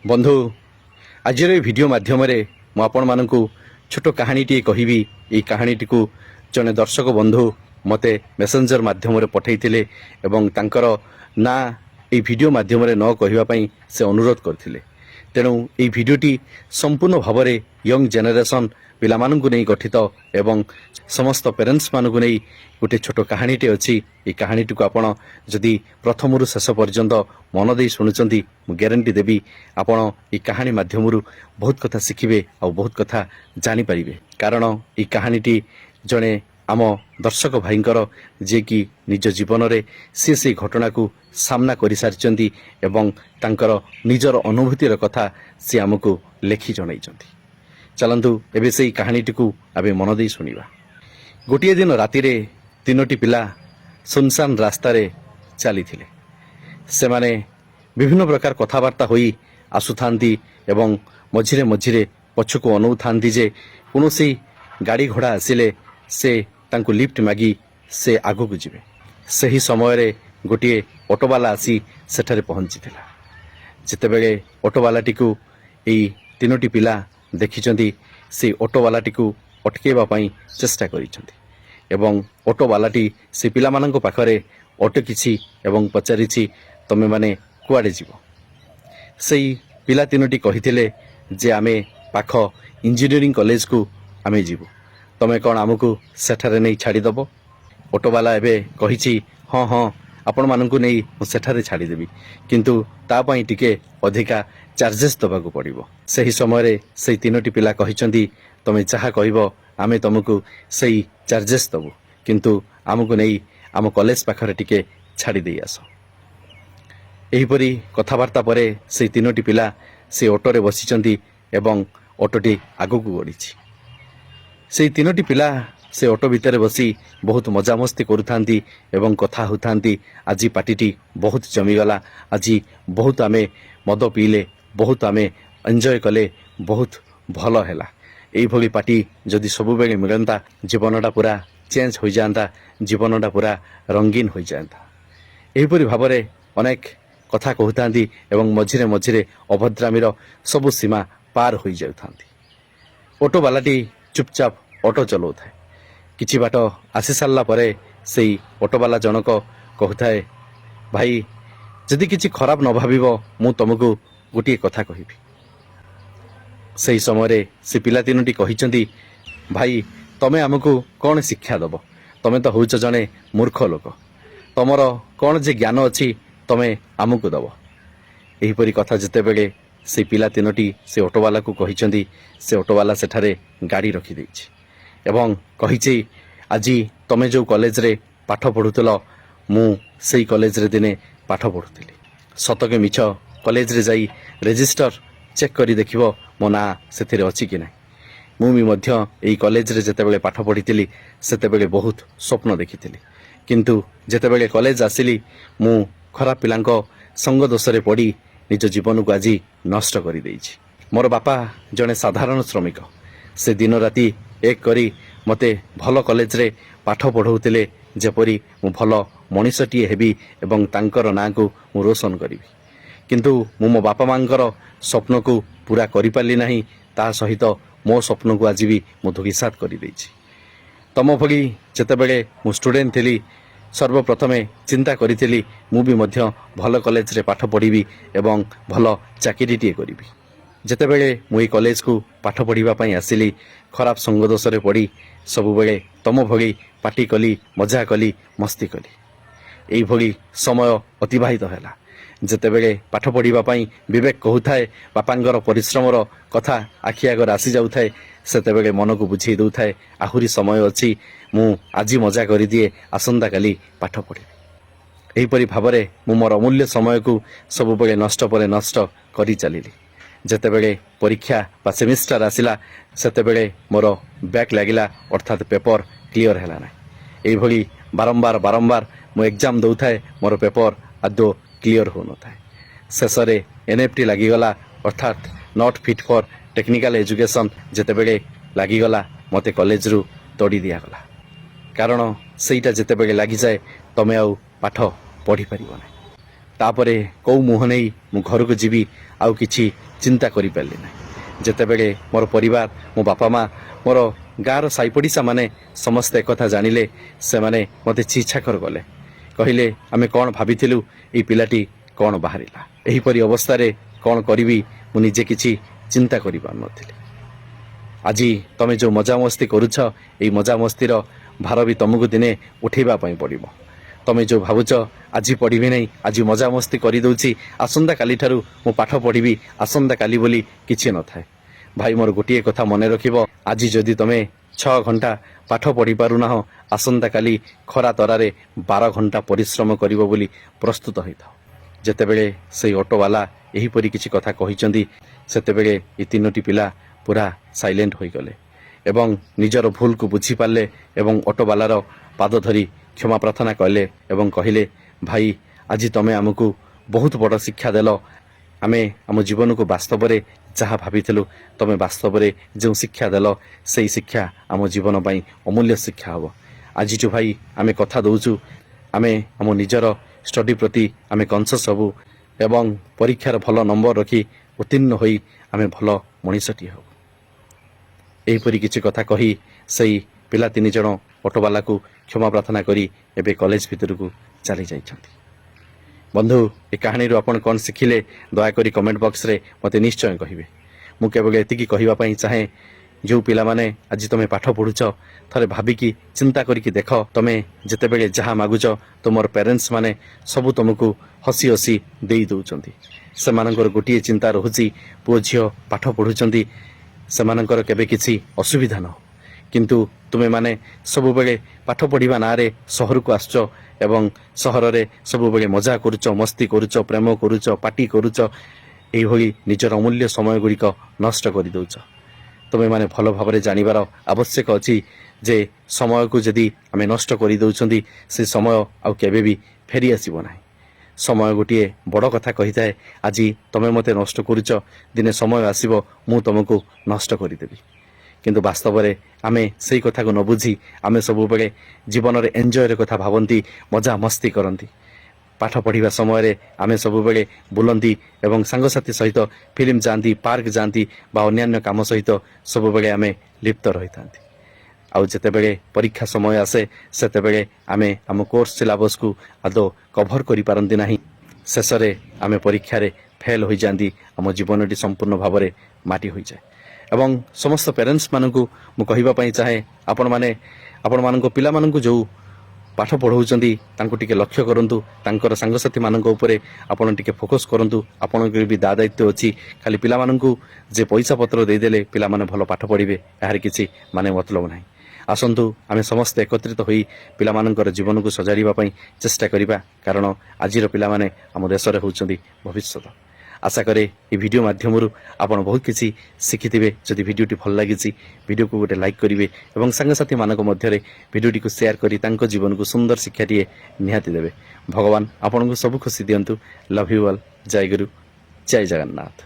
बंधु आज भिडियो माध्यम मुझे छोट कहानीटी कहबी ये कहानीटी को जड़े दर्शक बंधु मते मेसेंजर माध्यम पठे तांकर ना ये भिडियो माध्यम न कहवाई से अनुरोध करते तेणु ये भिडियोटी संपूर्ण भाव में यंग जेनेरेशन पिला नहीं गठित एवं समस्त पेरेन्ट्स मानू नहीं गोटे छोट कहानीटे अच्छी ये कहानीटी को आपण जदि प्रथम शेष पर्यंत मन दे शुणुंट ग्यारंटी देवी आपण ये कहानी माध्यम बहुत कथा शिखिबे और बहुत कथा जानीपर कारण ये कहानीटी जड़े आम दर्शक भाईंकर जे कि निज जीवन रे से घटना को सामना कर सारी एवं तांकर निजर अनुभूतिर कथा सी आमको लेखि जन चलतु एबे से कहानीटी को आबे मन दे शुणा गोटे दिन राति रे तीनोटी पिला सुनसान रास्ता रे चली से माने विभिन्न प्रकार कथबार्ता होई आसुथांती एवं मझिरे मझिरे पछको अनु थांती जे कोनोसी गाड़ी घोड़ा आसिले से तांको लिफ्ट मागी से आगो को जिवे सही समय रे गोटे ऑटोवाला आसी सेठारे पहुंचीथिला जेतेबेले ऑटोवालाटी को एई तीनोटी पिला देखिचंती से ऑटोवालाटी को अटकेबा पई चेष्टा करिसंती एवं ऑटोवालाटी से पिला मानंको पाखरे अटकिछि एवं पचारिछि तमे माने कुआडे जीवो सेई पिला तीनोटी कहिथिले जे आमे पाख इंजीनियरिंग कॉलेज को आमे जीवो तमे कौन आमको सेठारे नहीं छाड़ी दबो ऑटोवाला एबे कहिछि हाँ हाँ आपण मानंकु नहीं सेठारे छाड़ी देबी किंतु ता पई टिके अधिका चार्जेस दबाको पड़िबो सही समय रे सही तीनोटी पिला कहिचंदी तमे चाहा कहबो आमे तुमको सही चार्जेस दबो किंतु आमको नहीं आम कॉलेज पाखरे टिके छाड़ी देई आसो एहीपरी कथबार्ता परे से तीनोटी पिला से ऑटोरे बसिचंदी एवं ऑटोटी आगको गड़ीछि से तीनोटी पिला से ऑटो भितर बसी बहुत मजामस्ती करुथांती एवं कथा होथांती आज पार्टीटी बहुत जमीगला आज बहुत आमे मद पीले बहुत आमे एंजॉय कले बहुत भल हैला एई भली पार्टी जदि सबु बेले मिलंता जीवनटा पूरा चेंज हो जाता जीवनटा पूरा रंगीन हो जाता एहीपरी भाव में अनेक कथा कहतांती एवं मझिरे मझिरे अभद्रामीर सबु सीमा पार हो जाउथांती ऑटोवालाटी चुपचाप ऑटो चलाऊ थाए किछि बाट आसी सारा परे से ऑटोवाला जनक कहूए भाई जदि किछि खराब न भाविबो मु तुमको गोटे कथा कहबी सही समय से पिला तीनोटी कहिचंदी भाई तमे आमको कौन शिक्षा दब तमे तो होउछ जने मूर्ख लोक तमर कौन जे ज्ञान अच्छी तमे आमको दब एहीपरी कथा जितेबेले से पिला तीनोटी से ऑटोवाला को कहिचंदी से ऑटोवाला सेठारे गाड़ी रखी देछि एवं कहिछि आज तमे जो कॉलेज रे पाठ पढ़ुतल मु सेई कॉलेज रे दिने पाठ पढ़ुतली सतके मिछ कॉलेज रे जाई रजिस्टर चेक करी देखिबो मो ना सेथिरे अछि कि नै मु भी मध्य एई कॉलेज रे जेतेबेले पाठ पढ़ितली सेतेबेले बहुत स्वप्न देखितली किंतु जेतेबेले कॉलेज आसिली मु खराब पिलांको संग दोषरे पड़ी निज जीवन को आज नष्ट कर देछि मोर बापा जड़े साधारण श्रमिक से दिन राति एक करी मते भल कॉलेज रे पाठ पढ़ौतिले जेपरी मु भल मनीषटीए हेबी एवं तांकर ना को मु रोशन करी किंतु मु मो बापा मांकर स्वप्न को पूरा करि पाली नाही ता सहित मो स्वप्न को आज भी मु धुगिसात करि देछि तम भली जेतेबेले मु स्टूडेंट थिली सर्वप्रथमे चिंता करी मु भी मध्य भल कॉलेज रे पाठ पढ़ी एवं भल चाकरीटीए करी जेतेबेले मुई कॉलेज को पाठ पढ़िबा पई आसिली खराब संग दोषरे पड़ी सबुबेले तम भली पार्टी कली मजा कली मस्ती कली एई भली समय अतिबाहित हैला जेतेबेले पाठ पढ़िबा पई विवेक कहूथाए बापांगर परिश्रमर कथा आखि आगर आसी जाउथाए सेतेबेले मन को बुझी दउथाए आहुरी समय अछि मु आज मजा करी दिए आसंता काली पाठ पढ़ी एहीपरी भावरे मु मोर अमूल्य समय को सबुबेले नष्ट परे नष्ट करी चलिली जेतेबेले परीक्षा बा सेमिस्टर आसिला सेतेबेले मोर बैक लागिला अर्थात पेपर क्लियर हैला ना एही भली बारंबार बारंबार मु एग्जाम दउथाए मोर पेपर आदो क्लियर हो न थाए शेषरे एनएफटी लागिगला अर्थात not fit for technical education जेतेबेले लागिगला मते कॉलेज रु तोड़ी दिया गला कारण सेटा जेतेबेले लागि जाए तमे आउ पाठ पढ़ी परिबो ना तापरे कौ मुह नहीं मु घर को जीवी आउ किछि ଚିନ୍ତା କରିପାରିଲି ନାହିଁ। ଯେତେବେଳେ ମୋର ପରିବାର, ମୋ ବାପା ମା, ମୋର ଗାଁର ସାଇ ପଡ଼ିଶା ମାନେ ସମସ୍ତେ ଏକଥା ଜାଣିଲେ, ସେମାନେ ମୋତେ ଛିଛାକର କଲେ। କହିଲେ, ଆମେ କ'ଣ ଭାବିଥିଲୁ, ଏଇ ପିଲାଟି କ'ଣ ବାହାରିଲା। ଏହିପରି ଅବସ୍ଥାରେ କ'ଣ କରିବି ମୁଁ ନିଜେ କିଛି ଚିନ୍ତା କରିପାରୁନଥିଲି। ଆଜି ତମେ ଯେଉଁ ମଜାମସ୍ତି କରୁଛ, ଏଇ ମଜାମସ୍ତିର ଭାର ବି ତମକୁ ଦିନେ ଉଠେଇବା ପାଇଁ ପଡ଼ିବ। ତମେ ଯେଉଁ ଭାବୁଛ ଆଜି ପଢ଼ିବି ନାହିଁ, ଆଜି ମଜାମସ୍ତି କରିଦେଉଛି, ଆସନ୍ତାକାଲିଠାରୁ ମୁଁ ପାଠ ପଢ଼ିବି, ଆସନ୍ତାକାଲି ବୋଲି କିଛି ନଥାଏ। ଭାଇ ମୋର ଗୋଟିଏ କଥା ମନେ ରଖିବ, ଆଜି ଯଦି ତମେ 6 ଘଣ୍ଟା ପାଠ ପଢ଼ିପାରୁନାହଁ, ଆସନ୍ତାକାଲି ଖରା ତରାରେ 12 ଘଣ୍ଟା ପରିଶ୍ରମ କରିବ ବୋଲି ପ୍ରସ୍ତୁତ ହୋଇଥାଉ। ଯେତେବେଳେ ସେଇ ଅଟୋବାଲା ଏହିପରି କିଛି କଥା କହିଛନ୍ତି, ସେତେବେଳେ ଏ 3ଟି ପିଲା ପୁରା ସାଇଲେଣ୍ଟ ହୋଇଗଲେ ଏବଂ ନିଜର ଭୁଲକୁ ବୁଝିପାରିଲେ ଏବଂ ଅଟୋବାଲାର ପାଦ ଧରି କ୍ଷମା ପ୍ରାର୍ଥନା କଲେ ଏବଂ କହିଲେ, ଭାଇ ଆଜି ତମେ ଆମକୁ ବହୁତ ବଡ଼ ଶିକ୍ଷା ଦେଲ। ଆମେ ଆମ ଜୀବନକୁ ବାସ୍ତବରେ ଯାହା ଭାବିଥିଲୁ, ତମେ ବାସ୍ତବରେ ଯେଉଁ ଶିକ୍ଷା ଦେଲ, ସେଇ ଶିକ୍ଷା ଆମ ଜୀବନ ପାଇଁ ଅମୂଲ୍ୟ ଶିକ୍ଷା ହେବ। ଆଜିଠୁ ଭାଇ ଆମେ କଥା ଦେଉଛୁ, ଆମେ ଆମ ନିଜର ଷ୍ଟଡି ପ୍ରତି ଆମେ କନସିୟସ୍ ହେବୁ ଏବଂ ପରୀକ୍ଷାର ଭଲ ନମ୍ବର ରଖି ଉତ୍ତୀର୍ଣ୍ଣ ହୋଇ ଆମେ ଭଲ ମଣିଷଟିଏ ହେବୁ। ଏହିପରି କିଛି କଥା କହି ସେଇ ପିଲା 3 ଜଣ ଅଟୋବାଲାକୁ କ୍ଷମା ପ୍ରାର୍ଥନା କରି ଏବେ କଲେଜ ଭିତରକୁ ଚାଲି ଯାଇଛନ୍ତି। ବନ୍ଧୁ, ଏ କାହାଣୀରୁ ଆପଣ କ'ଣ ଶିଖିଲେ, ଦୟାକରି କମେଣ୍ଟ ବକ୍ସରେ ମୋତେ ନିଶ୍ଚୟ କହିବେ। ମୁଁ କେବଳ ଏତିକି କହିବା ପାଇଁ ଚାହେଁ, ଯେଉଁ ପିଲାମାନେ ଆଜି ତମେ ପାଠ ପଢ଼ୁଛ, ଥରେ ଭାବିକି ଚିନ୍ତା କରିକି ଦେଖ, ତମେ ଯେତେବେଳେ ଯାହା ମାଗୁଛ, ତୁମର ପ୍ୟାରେଣ୍ଟସ୍ ମାନେ ସବୁ ତୁମକୁ ହସି ହସି ଦେଇ ଦେଉଛନ୍ତି। ସେମାନଙ୍କର ଗୋଟିଏ ଚିନ୍ତା ରହୁଛି, ପୁଅ ଝିଅ ପାଠ ପଢ଼ୁଛନ୍ତି, ସେମାନଙ୍କର କେବେ କିଛି ଅସୁବିଧା ନ ହେଉ। କିନ୍ତୁ ତୁମେମାନେ ସବୁବେଳେ ପାଠ ପଢ଼ିବା ନାଁରେ ସହରକୁ ଆସୁଛ ଏବଂ ସହରରେ ସବୁବେଳେ ମଜା କରୁଛ, ମସ୍ତି କରୁଛ, ପ୍ରେମ କରୁଛ, ପାର୍ଟି କରୁଛ, ଏଇଭଳି ନିଜର ଅମୂଲ୍ୟ ସମୟ ଗୁଡ଼ିକ ନଷ୍ଟ କରିଦେଉଛ। ତୁମେମାନେ ଭଲ ଭାବରେ ଜାଣିବାର ଆବଶ୍ୟକ ଅଛି ଯେ ସମୟକୁ ଯଦି ଆମେ ନଷ୍ଟ କରିଦେଉଛନ୍ତି, ସେ ସମୟ ଆଉ କେବେ ବି ଫେରି ଆସିବ ନାହିଁ। ସମୟ ଗୋଟିଏ ବଡ଼ କଥା କହିଥାଏ, ଆଜି ତମେ ମୋତେ ନଷ୍ଟ କରୁଛ, ଦିନେ ସମୟ ଆସିବ ମୁଁ ତୁମକୁ ନଷ୍ଟ କରିଦେବି। କିନ୍ତୁ ବାସ୍ତବରେ ଆମେ ସେଇ କଥାକୁ ନ ବୁଝି ଆମେ ସବୁବେଳେ ଜୀବନରେ ଏନ୍ଜୟର କଥା ଭାବନ୍ତି, ମଜା ମସ୍ତି କରନ୍ତି। ପାଠ ପଢ଼ିବା ସମୟରେ ଆମେ ସବୁବେଳେ ବୁଲନ୍ତି ଏବଂ ସାଙ୍ଗସାଥି ସହିତ ଫିଲ୍ମ ଯାଆନ୍ତି, ପାର୍କ ଯାଆନ୍ତି ବା ଅନ୍ୟାନ୍ୟ କାମ ସହିତ ସବୁବେଳେ ଆମେ ଲିପ୍ତ ରହିଥାନ୍ତି। ଆଉ ଯେତେବେଳେ ପରୀକ୍ଷା ସମୟ ଆସେ, ସେତେବେଳେ ଆମେ ଆମ କୋର୍ସ ସିଲାବସ୍କୁ ଆଦୌ କଭର କରିପାରନ୍ତି ନାହିଁ। ଶେଷରେ ଆମେ ପରୀକ୍ଷାରେ ଫେଲ୍ ହୋଇଯାଆନ୍ତି, ଆମ ଜୀବନଟି ସମ୍ପୂର୍ଣ୍ଣ ଭାବରେ ମାଟି ହୋଇଯାଏ। ଏବଂ ସମସ୍ତ ପ୍ୟାରେଣ୍ଟସ୍ ମାନଙ୍କୁ ମୁଁ କହିବା ପାଇଁ ଚାହେଁ, ଆପଣମାନଙ୍କ ପିଲାମାନଙ୍କୁ ଯେଉଁ ପାଠ ପଢ଼ାଉଛନ୍ତି ତାଙ୍କୁ ଟିକେ ଲକ୍ଷ୍ୟ କରନ୍ତୁ, ତାଙ୍କର ସାଙ୍ଗସାଥିମାନଙ୍କ ଉପରେ ଆପଣ ଟିକେ ଫୋକସ୍ କରନ୍ତୁ। ଆପଣଙ୍କର ବି ଦାୟିତ୍ୱ ଅଛି। ଖାଲି ପିଲାମାନଙ୍କୁ ଯେ ପଇସା ପତ୍ର ଦେଇଦେଲେ ପିଲାମାନେ ଭଲ ପାଠ ପଢ଼ିବେ, ଏହାର କିଛି ମାନେ ମତଲବ ନାହିଁ। ଆସନ୍ତୁ ଆମେ ସମସ୍ତେ ଏକତ୍ରିତ ହୋଇ ପିଲାମାନଙ୍କର ଜୀବନକୁ ସଜାଡ଼ିବା ପାଇଁ ଚେଷ୍ଟା କରିବା, କାରଣ ଆଜିର ପିଲାମାନେ ଆମ ଦେଶରେ ହେଉଛନ୍ତି ଭବିଷ୍ୟତ। ଆଶା କରେ এই ଭିଡ଼ିଓ ମାଧ୍ୟମରୁ ଆପଣ ବହୁତ କିଛି ଶିଖିଥିବେ। ଯଦି ଭିଡ଼ିଓଟି ଭଲ ଲାଗିଛି, ଭିଡ଼ିଓକୁ ଗୋଟେ ଲାଇକ୍ କରିବେ ଏବଂ ସାଙ୍ଗସାଥିମାନଙ୍କ ମଧ୍ୟରେ ଭିଡ଼ିଓଟିକୁ ସେୟାର କରି ତାଙ୍କ ଜୀବନକୁ ସୁନ୍ଦର ଶିକ୍ଷାଟିଏ ନିହାତି ଦେବେ। ଭଗବାନ ଆପଣଙ୍କୁ ସବୁ ଖୁସି ଦିଅନ୍ତୁ। Love you all. ଜୟ ଗୁରୁ, ଜୟ ଜଗନ୍ନାଥ।